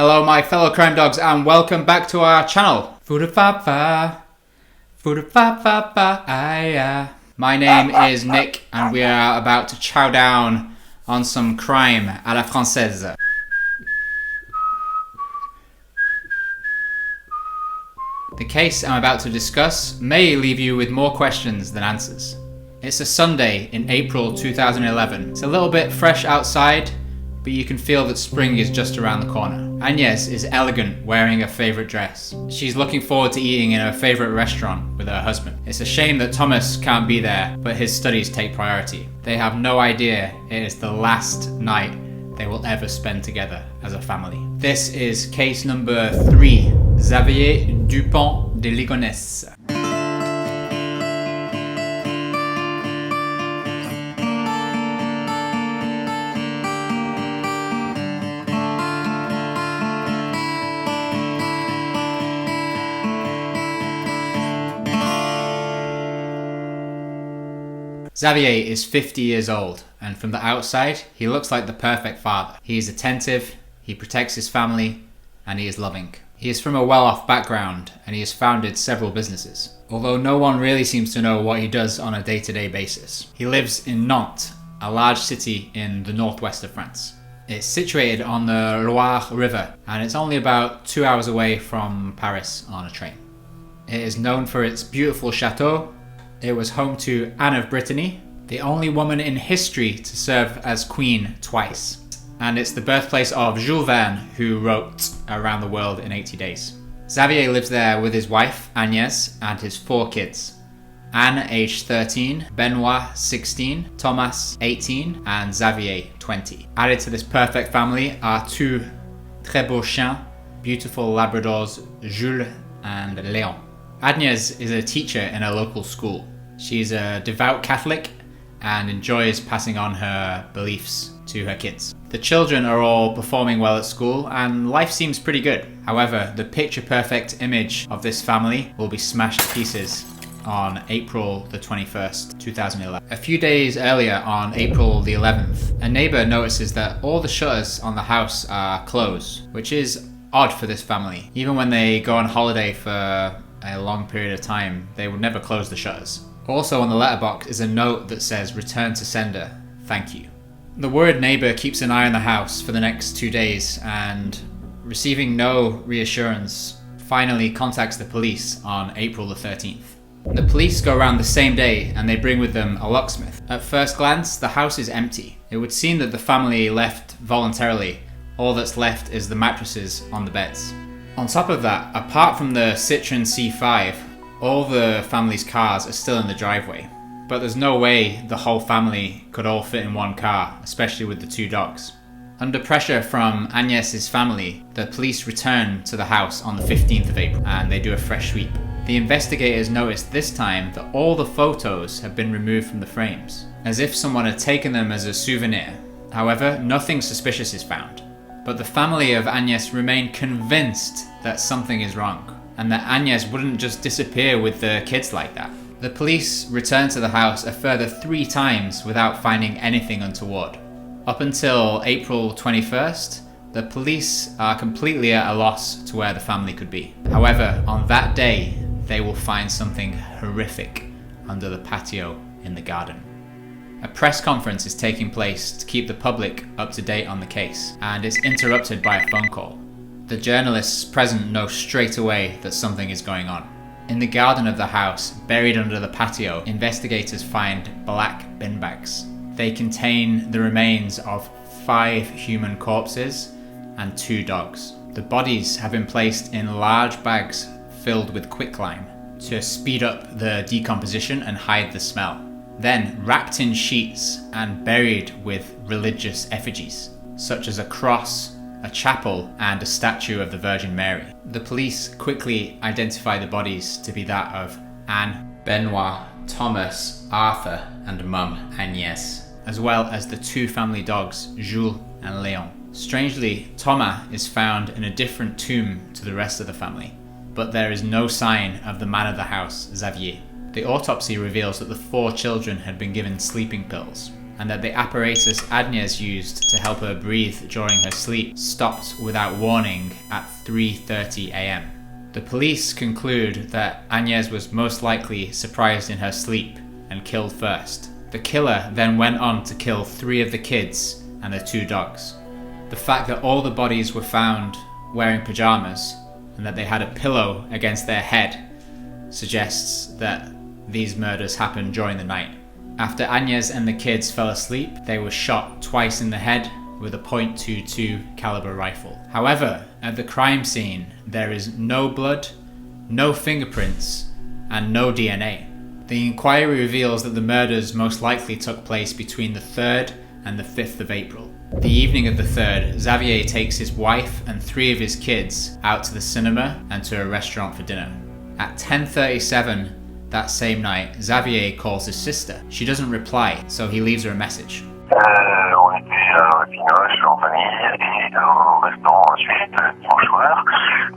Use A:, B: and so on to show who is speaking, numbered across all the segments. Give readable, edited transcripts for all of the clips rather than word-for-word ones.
A: Hello my fellow crime dogs and welcome back to our channel. My name is Nick and we are about to chow down on some crime à la française. The case I'm about to discuss may leave you with more questions than answers. It's a Sunday in April 2011. It's a little bit fresh outside, but you can feel that spring is just around the corner. Agnes is elegant, wearing her favourite dress. She's looking forward to eating in her favourite restaurant with her husband. It's a shame that Thomas can't be there, but his studies take priority. They have no idea it is the last night they will ever spend together as a family. This is case number 3, Xavier Dupont de Ligonnès. Xavier is 50 years old, and from the outside, he looks like the perfect father. He is attentive, he protects his family, and he is loving. He is from a well-off background, and he has founded several businesses, although no one really seems to know what he does on a day-to-day basis. He lives in Nantes, a large city in the northwest of France. It's situated on the Loire River, and it's only about 2 hours away from Paris on a train. It is known for its beautiful chateau. It was home to Anne of Brittany, the only woman in history to serve as queen twice. And it's the birthplace of Jules Verne, who wrote Around the World in 80 Days. Xavier lives there with his wife, Agnes, and his 4 kids. Anne, aged 13, Benoit, 16, Thomas, 18, and Xavier, 20. Added to this perfect family are 2 très beaux chiens, beautiful Labradors, Jules and Léon. Agnes is a teacher in a local school. She's a devout Catholic and enjoys passing on her beliefs to her kids. The children are all performing well at school and life seems pretty good. However, the picture-perfect image of this family will be smashed to pieces on April the 21st, 2011. A few days earlier, on April the 11th, a neighbour notices that all the shutters on the house are closed, which is odd for this family. Even when they go on holiday for a long period of time, they would never close the shutters. Also on the letterbox is a note that says, "Return to sender, thank you." The worried neighbour keeps an eye on the house for the next 2 days and, receiving no reassurance, finally contacts the police on April the 13th. The police go around the same day and they bring with them a locksmith. At first glance, the house is empty. It would seem that the family left voluntarily. All that's left is the mattresses on the beds. On top of that, apart from the Citroen C5, all the family's cars are still in the driveway. But there's no way the whole family could all fit in one car, especially with the 2 dogs. Under pressure from Agnes's family, the police return to the house on the 15th of April and they do a fresh sweep. The investigators noticed this time that all the photos have been removed from the frames, as if someone had taken them as a souvenir. However, nothing suspicious is found. But the family of Agnes remain convinced that something is wrong, and that Agnes wouldn't just disappear with the kids like that. The police return to the house a further 3 times without finding anything untoward. Up until April 21st, the police are completely at a loss to where the family could be. However, on that day, they will find something horrific under the patio in the garden. A press conference is taking place to keep the public up to date on the case, and it's interrupted by a phone call. The journalists present know straight away that something is going on. In the garden of the house, buried under the patio, investigators find black bin bags. They contain the remains of 5 human corpses and 2 dogs. The bodies have been placed in large bags filled with quicklime to speed up the decomposition and hide the smell. Then wrapped in sheets and buried with religious effigies, such as a cross, a chapel, and a statue of the Virgin Mary. The police quickly identify the bodies to be that of Anne, Benoit, Thomas, Arthur, and mum Agnes, as well as the 2 family dogs, Jules and Léon. Strangely, Thomas is found in a different tomb to the rest of the family, but there is no sign of the man of the house, Xavier. The autopsy reveals that the 4 children had been given sleeping pills. and that the apparatus Agnès used to help her breathe during her sleep stopped without warning at 3:30 a.m. The police conclude that Agnès was most likely surprised in her sleep and killed first. The killer then went on to kill 3 of the kids and the 2 dogs. The fact that all the bodies were found wearing pajamas and that they had a pillow against their head suggests that these murders happened during the night. After Agnès and the kids fell asleep, they were shot twice in the head with a .22 caliber rifle. However, at the crime scene, there is no blood, no fingerprints, and no DNA. The inquiry reveals that the murders most likely took place between the 3rd and the 5th of April. The evening of the 3rd, Xavier takes his wife and 3 of his kids out to the cinema and to a restaurant for dinner. At 10:37 that same night, Xavier calls his sister. She doesn't reply, so he leaves her a message.
B: On était à Pinoche en famille et au restaurant ensuite dimanche soir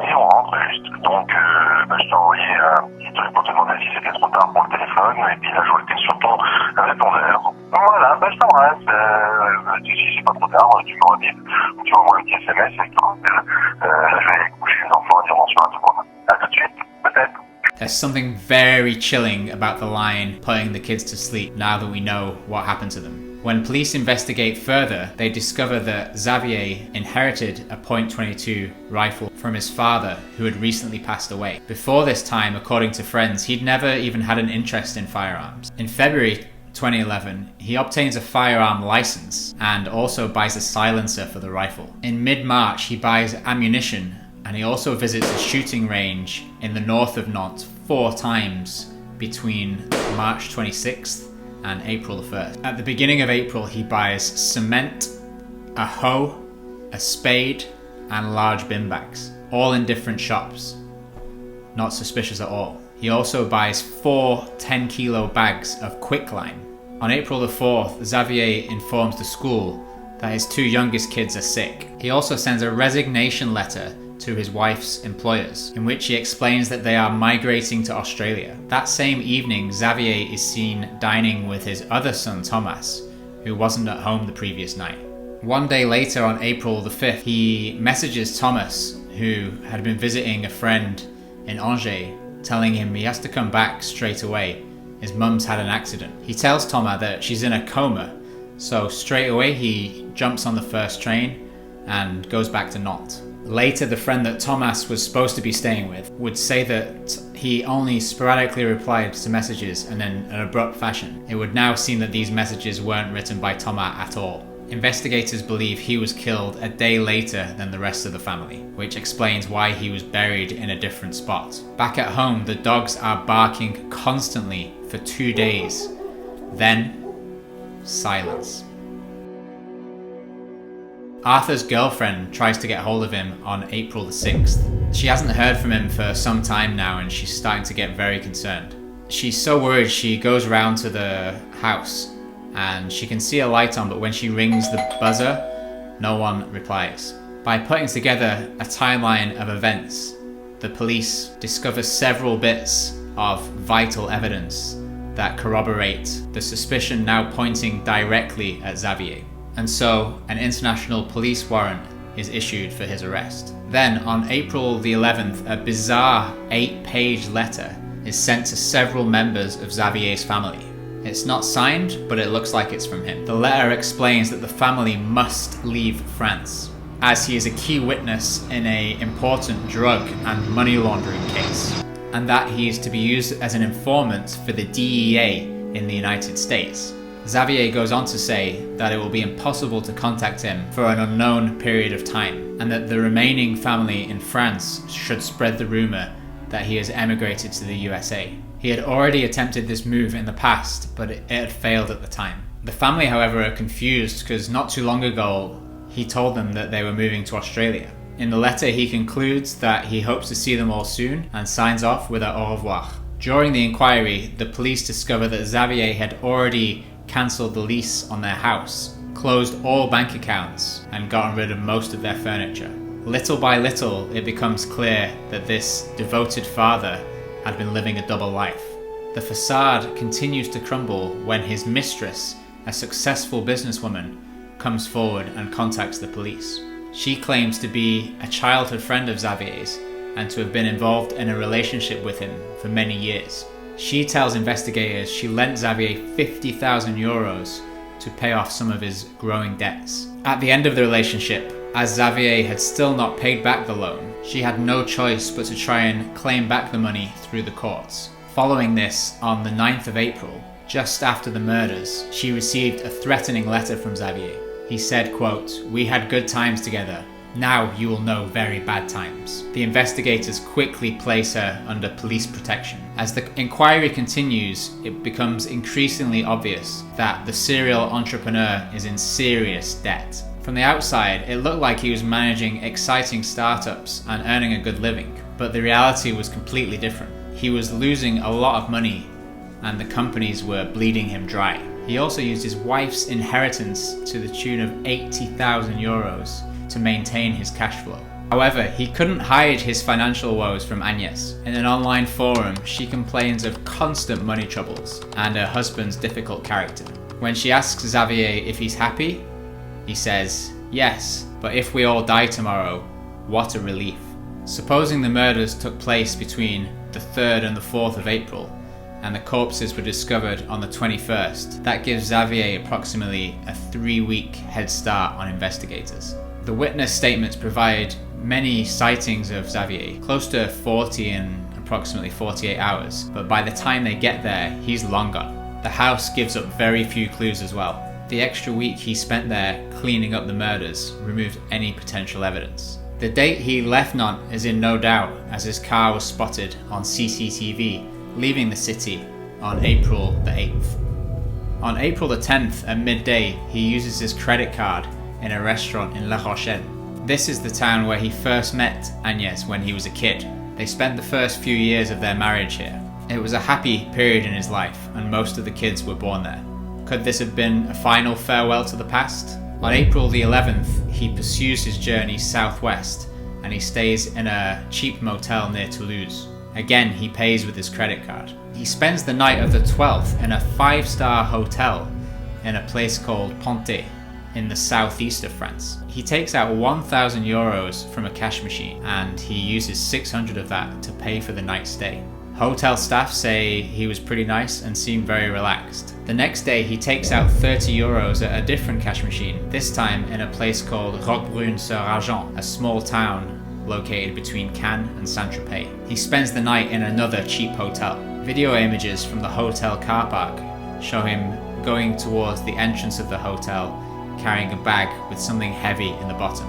B: et on rentre juste. Donc je t'ai envoyé un petit truc pour te demander si c'était trop tard pour le téléphone et puis là je vois que t'es sur ton répondeur. Voilà, je t'embrasse. Si c'est pas trop tard, tu me redis, tu m'envoies un petit SMS et tout. Là je vais coucher les enfants et dire bonsoir à tout le monde. À tout de suite, peut-être.
A: There's something very chilling about the line putting the kids to sleep now that we know what happened to them. When police investigate further, they discover that Xavier inherited a .22 rifle from his father, who had recently passed away. Before this time, according to friends, he'd never even had an interest in firearms. In February 2011, he obtains a firearm license and also buys a silencer for the rifle. In mid-March, he buys ammunition, and he also visits a shooting range in the north of Nantes 4 times between March 26th and April 1st. At the beginning of April, he buys cement, a hoe, a spade, and large bin bags, all in different shops. Not suspicious at all. He also buys 4 10-kilo bags of quicklime. On April the 4th, Xavier informs the school that his 2 youngest kids are sick. He also sends a resignation letter to his wife's employers, in which he explains that they are migrating to Australia. That same evening, Xavier is seen dining with his other son Thomas, who wasn't at home the previous night. One day later, on April the 5th, he messages Thomas, who had been visiting a friend in Angers, telling him he has to come back straight away. His mum's had an accident. He tells Thomas that she's in a coma, so straight away he jumps on the first train and goes back to Nantes. Later, the friend that Thomas was supposed to be staying with would say that he only sporadically replied to messages and in an abrupt fashion. It would now seem that these messages weren't written by Thomas at all. Investigators believe he was killed a day later than the rest of the family, which explains why he was buried in a different spot. Back at home, the dogs are barking constantly for 2 days. Then, silence. Arthur's girlfriend tries to get hold of him on April the 6th. She hasn't heard from him for some time now and she's starting to get very concerned. She's so worried she goes around to the house and she can see a light on, but when she rings the buzzer, no one replies. By putting together a timeline of events, the police discover several bits of vital evidence that corroborate the suspicion now pointing directly at Xavier. And so an international police warrant is issued for his arrest. Then on April the 11th, a bizarre 8-page letter is sent to several members of Xavier's family. It's not signed, but it looks like it's from him. The letter explains that the family must leave France, as he is a key witness in an important drug and money laundering case, and that he is to be used as an informant for the DEA in the United States. Xavier goes on to say that it will be impossible to contact him for an unknown period of time, and that the remaining family in France should spread the rumor that he has emigrated to the USA. He had already attempted this move in the past, but it had failed at the time. The family, however, are confused because not too long ago he told them that they were moving to Australia. In the letter he concludes that he hopes to see them all soon and signs off with a au revoir. During the inquiry, the police discover that Xavier had already cancelled the lease on their house, closed all bank accounts, and gotten rid of most of their furniture. Little by little, it becomes clear that this devoted father had been living a double life. The facade continues to crumble when his mistress a successful businesswoman, comes forward and contacts the police. She claims to be a childhood friend of Xavier's and to have been involved in a relationship with him for many years. She tells investigators she lent Xavier 50,000 euros to pay off some of his growing debts. At the end of the relationship, as Xavier had still not paid back the loan, she had no choice but to try and claim back the money through the courts. Following this, on the 9th of April, just after the murders, she received a threatening letter from Xavier. He said, quote, "We had good times together. Now you will know very bad times." The investigators quickly place her under police protection. As the inquiry continues, it becomes increasingly obvious that the serial entrepreneur is in serious debt. From the outside, it looked like he was managing exciting startups and earning a good living, but the reality was completely different. He was losing a lot of money and the companies were bleeding him dry. He also used his wife's inheritance to the tune of 80,000 euros to maintain his cash flow. However, he couldn't hide his financial woes from Agnes. In an online forum, she complains of constant money troubles and her husband's difficult character. When she asks Xavier if he's happy, he says, "Yes, but if we all die tomorrow, what a relief." Supposing the murders took place between the 3rd and the 4th of April, and the corpses were discovered on the 21st, that gives Xavier approximately a 3-week head start on investigators. The witness statements provide many sightings of Xavier, close to 40 in approximately 48 hours, but by the time they get there, he's long gone. The house gives up very few clues as well. The extra week he spent there cleaning up the murders removed any potential evidence. The date he left Nantes is in no doubt, as his car was spotted on CCTV leaving the city on April the 8th. On April the 10th at midday, he uses his credit card in a restaurant in La Rochelle. This is the town where he first met Agnes when he was a kid. They spent the first few years of their marriage here. It was a happy period in his life, and most of the kids were born there. Could this have been a final farewell to the past? On April the 11th, he pursues his journey southwest and he stays in a cheap motel near Toulouse. Again, he pays with his credit card. He spends the night of the 12th in a 5-star hotel in a place called Pontet in the southeast of France. He takes out 1,000 euros from a cash machine and he uses 600 of that to pay for the night's stay. Hotel staff say he was pretty nice and seemed very relaxed. The next day he takes out 30 euros at a different cash machine, this time in a place called Roquebrune-sur-Argent, a small town located between Cannes and Saint-Tropez. He spends the night in another cheap hotel. Video images from the hotel car park show him going towards the entrance of the hotel carrying a bag with something heavy in the bottom.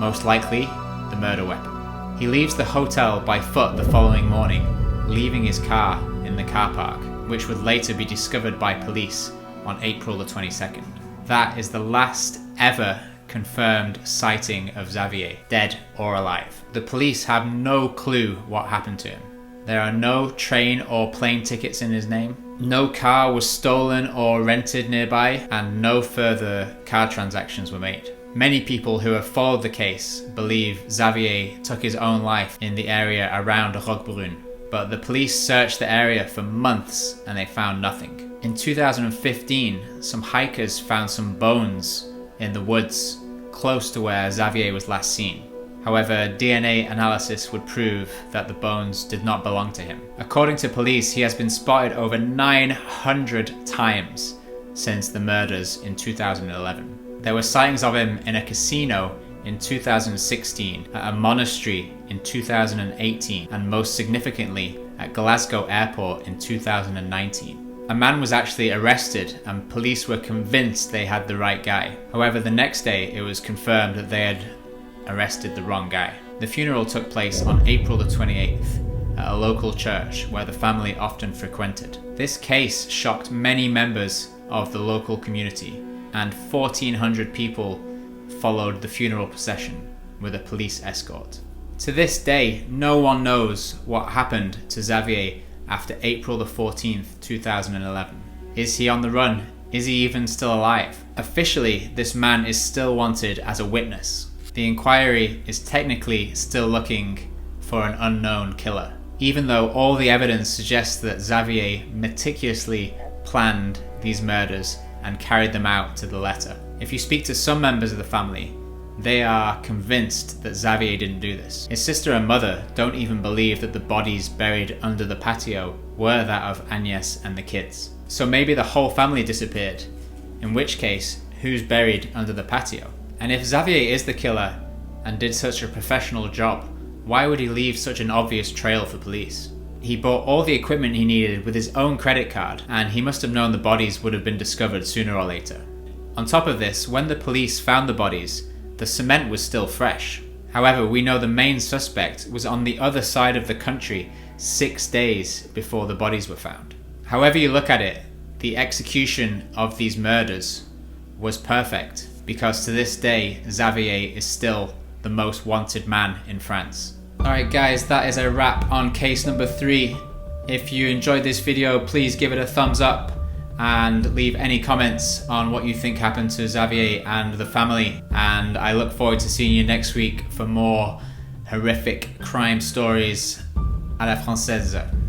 A: Most likely, the murder weapon. He leaves the hotel by foot the following morning, leaving his car in the car park, which would later be discovered by police on April the 22nd. That is the last ever confirmed sighting of Xavier, dead or alive. The police have no clue what happened to him. There are no train or plane tickets in his name. No car was stolen or rented nearby, and no further car transactions were made. Many people who have followed the case believe Xavier took his own life in the area around Roquebrune, but the police searched the area for months and they found nothing. In 2015, some hikers found some bones in the woods close to where Xavier was last seen. However, DNA analysis would prove that the bones did not belong to him. According to police, he has been spotted over 900 times since the murders in 2011. There were sightings of him in a casino in 2016, at a monastery in 2018, and most significantly at Glasgow Airport in 2019. A man was actually arrested and police were convinced they had the right guy. However, the next day it was confirmed that they had arrested the wrong guy. The funeral took place on April the 28th at a local church where the family often frequented. This case shocked many members of the local community, and 1,400 people followed the funeral procession with a police escort. To this day, no one knows what happened to Xavier after April the 14th, 2011. Is he on the run? Is he even still alive? Officially, this man is still wanted as a witness. The inquiry is technically still looking for an unknown killer, even though all the evidence suggests that Xavier meticulously planned these murders and carried them out to the letter. If you speak to some members of the family, they are convinced that Xavier didn't do this. His sister and mother don't even believe that the bodies buried under the patio were that of Agnes and the kids. So maybe the whole family disappeared, in which case, who's buried under the patio? And if Xavier is the killer and did such a professional job, why would he leave such an obvious trail for police? He bought all the equipment he needed with his own credit card, and he must have known the bodies would have been discovered sooner or later. On top of this, when the police found the bodies, the cement was still fresh. However, we know the main suspect was on the other side of the country 6 days before the bodies were found. However you look at it, the execution of these murders was perfect, because to this day, Xavier is still the most wanted man in France. Alright guys, that is a wrap on case number 3. If you enjoyed this video, please give it a thumbs up and leave any comments on what you think happened to Xavier and the family. And I look forward to seeing you next week for more horrific crime stories à la française.